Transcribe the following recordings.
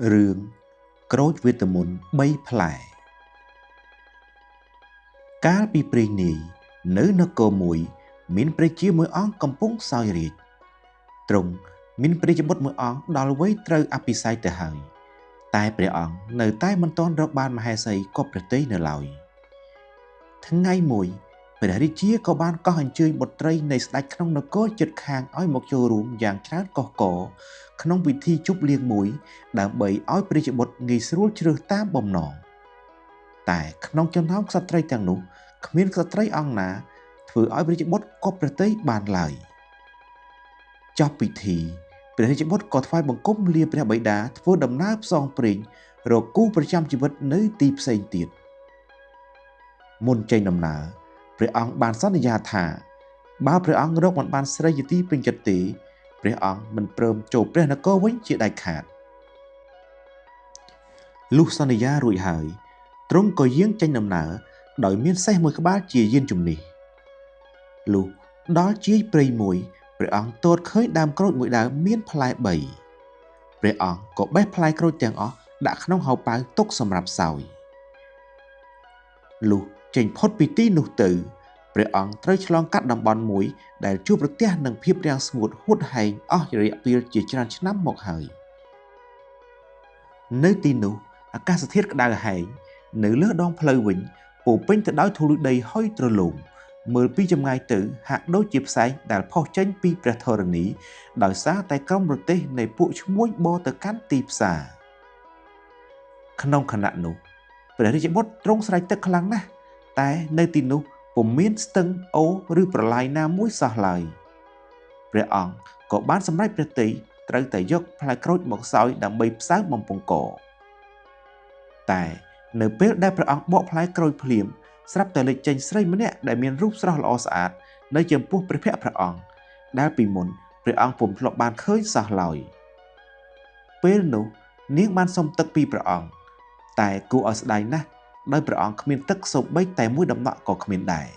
រឿងក្រូចវេទមន្ត3ផ្លែកាលពីព្រេងនាយនៅនគរមួយមានព្រះជាមួយអង្គកំពុងសោយរាជទ្រង់មានព្រះជាបុត្រមួយអង្គដល់វ័យត្រូវអភិសេកទៅហើយតែព្រះអង្គនៅតែមិនទាន់រកបានមហេសីគប់ប្រទេសនៅឡើយថ្ងៃមួយព្រះរាជាក៏បានកោះអញ្ជើញបុត្រីនៃស្ដេចក្នុងនគរជិតខាងឲ្យមកចូលរួមយ៉ាងច្រើនកុះករក្នុងពិធីជប់លៀងមួយដើម្បីឲ្យព្រះជាបុត្រងាយស្រួលជ្រើសតាមបំណងតែក្នុងចំណោមក្សត្រីទាំងនោះគ្មានក្សត្រីអង្គណាធ្វើឲ្យព្រះជាបុត្រគប់ប្រទេសបានឡើយចប់ពិធីព្រះរាជបុត្រក៏ថ្វាយបង្គំលាព្រះបិតាធ្វើដំណើរផ្សងព្រេងរកគូប្រចាំជីវិតនៅទីផ្សេងទៀតមុនចេញដំណើរព្រះអង្គបានសន្យាថាបើព្រះអង្គរកមិនបានស្រីជាទីពេញចិត្តទេព្រះអង្គមិនព្រមចូលព្រះនគរវិញជាដាច់ខាតលុះសន្យារួចហើយទ្រង់ក៏យាងចេញដំណើរដោយមានសេះមួយក្បាលជាយានជំនិះលុះដល់ជាយព្រៃមួយព្រះអង្គទតឃើញដើមក្រូចមួយដើមមានផ្លែ3ព្រះអង្គក៏បេះផ្លែក្រូចទាំងអស់ដាក់ក្នុងហោប៉ៅទុកសម្រាប់សោយលុះចេញផុតពីទីនោះទៅព្រះអង្គត្រូវឆ្លងកាត់តំបន់មួយដែលជួបប្រទះនឹងភាពរាំងស្ងួតហួតហែងអស់រយៈពេលជាច្រើនឆ្នាំមកហើយនៅទីនោះអាកាសធាតុក្តៅហែងនៅលើដងផ្លូវវិញពោពេញទៅដោយធូលីដីហុយទ្រលោមមើលពីចម្ងាយទៅហាក់ដូចជាផ្សែងដែលផុសចេញពីព្រះធរណីដោយសារតែក្រុមប្រទេសនៃពួកឈ្មួញបរទៅកាន់ទីផ្សារក្នុងខណៈនោះព្រះរាជបុត្រទ្រង់ស្រែកទឹកខ្លាំងណាស់តែនៅទីនោះពុំមានស្ទឹងអូរឬប្រឡាយណាមួយសោះឡើយព្រះអង្គក៏បានសម្រេចព្រះទ័យត្រូវតែយកផ្លែក្រូចមកសោយដើម្បីផ្សើមបំពង់កតែនៅពេលដែលព្រះអង្គបកផ្លែក្រូចភ្លាមស្រាប់តែលេចចេញស្រីម្នាក់ដែលមានរូបស្រស់ល្អស្អាតនៅចំពោះព្រះភ័ក្ត្រព្រះអង្គដែលពីមុនព្រះអង្គពុំធ្លាប់បានឃើញសោះឡើយពេលនោះនាងបានសុំទឹកពីព្រះអង្គតែគួរឲ្យស្ដាយណាស់ដោយព្រះអង្គគ្មានទឹកសូម្បីតែមួយដំណក់ក៏គ្មានដែរ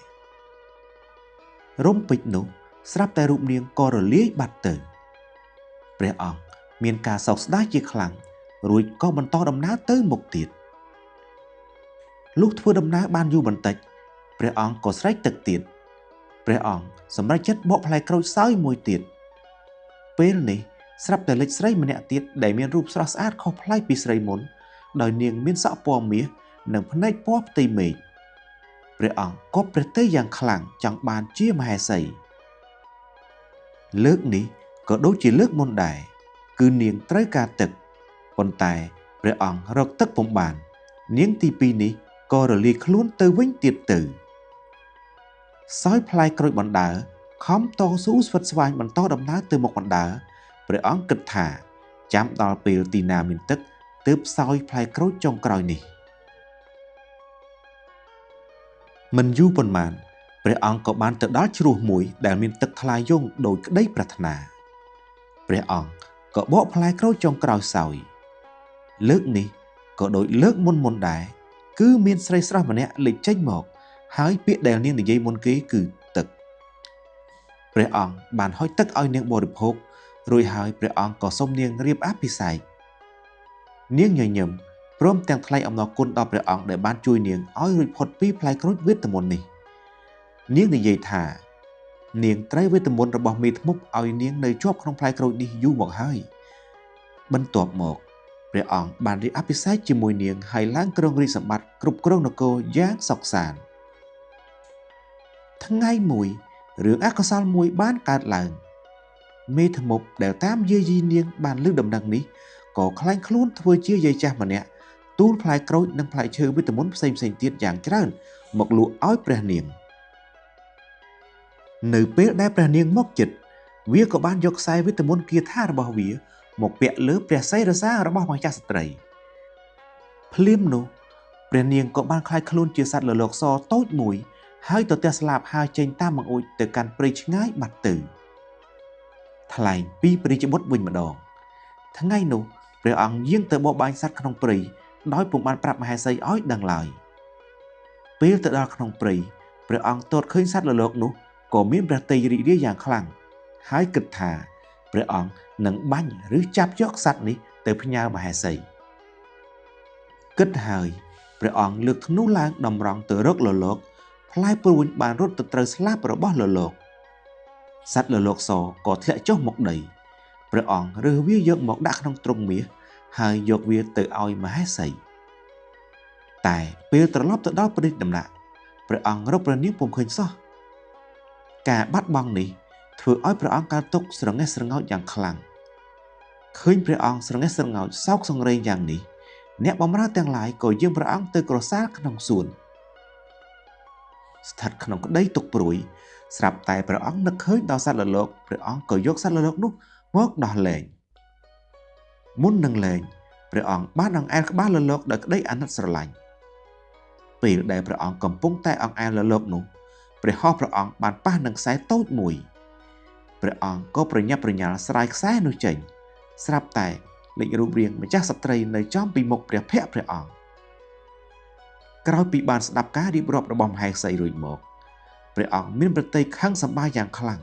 រំពេចនោះស្រាប់តែរូបនាងក៏រលាយបាត់ទៅព្រះអង្គមានការសោកស្ដាយជាខ្លាំងរួចក៏បន្តដំណើរទៅមុខទៀតលុះធ្វើដំណើរបានយូរបន្តិចព្រះអង្គក៏ស្រែកទឹកទៀតព្រះអង្គសម្រេចចិត្តបកផ្លែក្រូចសោយមួយទៀតពេលនេះស្រាប់តែលេចស្រីម្នាក់ទៀតដែលមានរូបស្រស់ស្អាតខុសប្លែកពីស្រីមុនដោយនាងមានសក់ពណ៌មាសនិងភ្នែកពណ៌ផ្ទៃមេឃព្រះអង្គគប់ព្រះទ័យយ៉ាងខ្លាំងចង់បានជាមហេសីលើកនេះក៏ដូចជាលើកមុនដែរគឺនាងត្រូវការទឹកប៉ុន្តែព្រះអង្គរកទឹកពុំបាននាងទី2នេះក៏រលាយខ្លួនទៅវិញទៀតទៅសោយផ្លែក្រូចបណ្ដើរខំតស៊ូស្វិតស្វាញបន្តដំណើរទៅមុខបណ្ដើរព្រះអង្គគិតថាចាំដល់ពេលទីណាមានទឹកទើបសោយផ្លែក្រូចចុងក្រោយនេះមិនយូរប៉ុន្មានព្រះអង្គក៏បានទៅដល់ជ្រោះមួយដែលមានទឹកថ្លាយងដោយក្តីប្រាថ្នាព្រះអង្គក៏បកផ្លែក្រូចចុងក្រោយសោយលើកនេះក៏ដូចលើកមុនដែរគឺមានស្រីស្រស់ម្នាក់លេចចេញមកហើយពាក្យដែលនាងនិយាយមុនគេគឺទឹកព្រះអង្គបានហុចទឹកឲ្យនាងបរិភោគរួចហើយព្រះអង្គក៏សូមនាងរៀបអភិសេកនាងញញឹមព្រមទាំងថ្លែងអំណរគុណដល់ព្រះអង្គដែលបានជួយនាងឲ្យរួចផុតពីផ្លែក្រូចវេទមន្តនេះនាងនិយាយថានាងត្រូវវេទមន្តរបស់មេធ្មប់ឲ្យនាងនៅជាប់ក្នុងផ្លែក្រូចនេះយូរមកហើយបន្ទាប់មកព្រះអង្គបានរៀបអភិសេកជាមួយនាងហើយឡើងគ្រងរាជសម្បត្តិគ្រប់គ្រងនគរយ៉ាងសុខសាន្តថ្ងៃមួយរឿងអកុសលមួយបានកើតឡើងមេធ្មប់ដែលតាមយាយីនាងបានលើកដំណឹងនេះក៏ខ្លាញ់ខ្លួនធ្វើជាយាយចាស់ម្នាក់ទូលផ្លែក្រូចនិងផ្លែឈើវេទមន្តផ្សេងទៀតយ៉ាងច្រើនមកលក់ឲ្យព្រះនាងនៅពេលដែលព្រះនាងមកជិតវាក៏បានយកខ្សែវេទមន្តគាថារបស់វាមកពាក់លើព្រះសីរសារបស់ម្ចាស់ស្ត្រីភ្លាមនោះព្រះនាងក៏បានខ្លាចខ្លួនជាសត្វលលកសតូចមួយហើយទទះស្លាបហើរចេញតាមបង្អួចទៅកាន់ព្រៃឆ្ងាយបាត់ទៅថ្លែងពីព្រះរាជបុត្រវិញម្ដងថ្ងៃនោះព្រះអង្គយាងទៅបរបាញ់សត្វក្នុងព្រៃដោយពុំបានប្រាប់មហេសីឲ្យដឹងឡើយពេលទៅដល់ក្នុងព្រៃព្រះអង្គទតឃើញសត្វលលកនោះក៏មានព្រះទ័យរីករាយយ៉ាងខ្លាំងហើយគិតថាព្រះអង្គនឹងបាញ់ឬចាប់យកសត្វនេះទៅផ្ញើមហេសី គិតហើយព្រះអង្គលើកធ្នូឡើងតម្រង់ទៅរកលលោកផ្លែព្រួញបានរត់ទៅត្រូវស្លាបរបស់លលោកសត្វលលោកសក៏ធ្លាក់ចុះមកដីព្រះអង្គរើសវាយកមកដាក់ក្នុងទ្រុងមាសហើយយកវាទៅឲ្យមហេសីតែពេលត្រឡប់ទៅដល់ព្រះរាជដំណាក់ព្រះអង្គរកព្រះនាងពុំឃើញសោះការបាត់បង់នេះធ្វើឲ្យព្រះអង្គកើតទុក្ខស្រងេះស្រងោចយ៉ាងខ្លាំងឃើញព្រះអង្គស្រងេះស្រងោចសោកសង្រេងយ៉ាងនេះអ្នកបម្រើទាំងឡាយក៏យាងព្រះអង្គទៅក្រសាលក្នុងសួនស្ថិតក្នុងក្តីទុក្ខព្រួយស្រាប់តែព្រះអង្គនឹកឃើញដល់សត្វលលោកព្រះអង្គក៏យកសត្វលលោកនោះមកដោះលែងមុននឹងលែងព្រះអង្គបានអង្អែលក្បាលលលោកដោយក្តីអាណិតស្រឡាញ់ពេលដែលព្រះអង្គកំពុងតែអង្អែលលលោកនោះព្រះហស្ថព្រះអង្គបានប៉ះនឹងខ្សែតូចមួយព្រះអង្គក៏ប្រញាប់ប្រញាល់ស្រាយខ្សែនោះចេញស្រាប់តែលេចរូបរាងម្ចាស់ស្ត្រីនៅចំពីមុខព្រះភ័ក្ត្រព្រះអង្គក្រោយពីបានស្ដាប់ការរៀបរាប់របស់មហេសីរួចមកព្រះអង្គមានប្រតិយខឹងសម្បាយ៉ាងខ្លាំង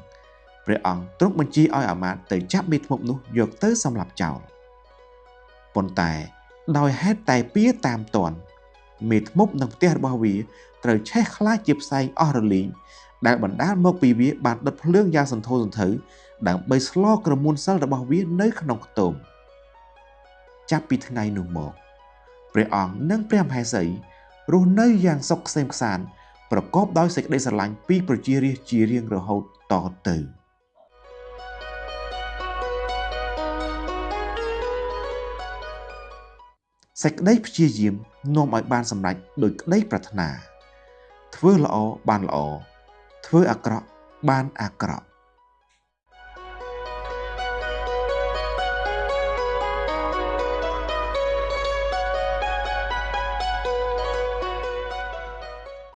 ព្រះអង្គទ្រង់បញ្ជាឲ្យអាមាត្យទៅចាប់មេធ្មប់នោះយកទៅសម្លាប់ចោលប៉ុន្តែដោយហេតុតែពៀតាមតន់មេធ្មប់នឹងផ្ទះរបស់វាត្រូវឆេះខ្លាចជាផ្សែងអស់រលីងដែលបណ្ដាលមកពីវាបានដុតភ្លើងយ៉ាងសន្ធោសន្ធៅដើម្បីស្លក្រមួនសិលរបស់វានៅក្នុងខ្ទមចាប់ពីថ្ងៃនោះមកព្រះអង្គនិងព្រះមហេសីរស់នៅយ៉ាងសុខក្សេមក្សាន្តប្រកបដោយសេចក្តីស្រឡាញ់ពីប្រជារាស្ត្រជារៀងរហូតតទៅសេចក្តីព្យាយាមនាំឲ្យបានសម្រេចដោយក្តីប្រាថ្នាធ្វើល្អបានល្អធ្វើអាក្រក់បានអាក្រក់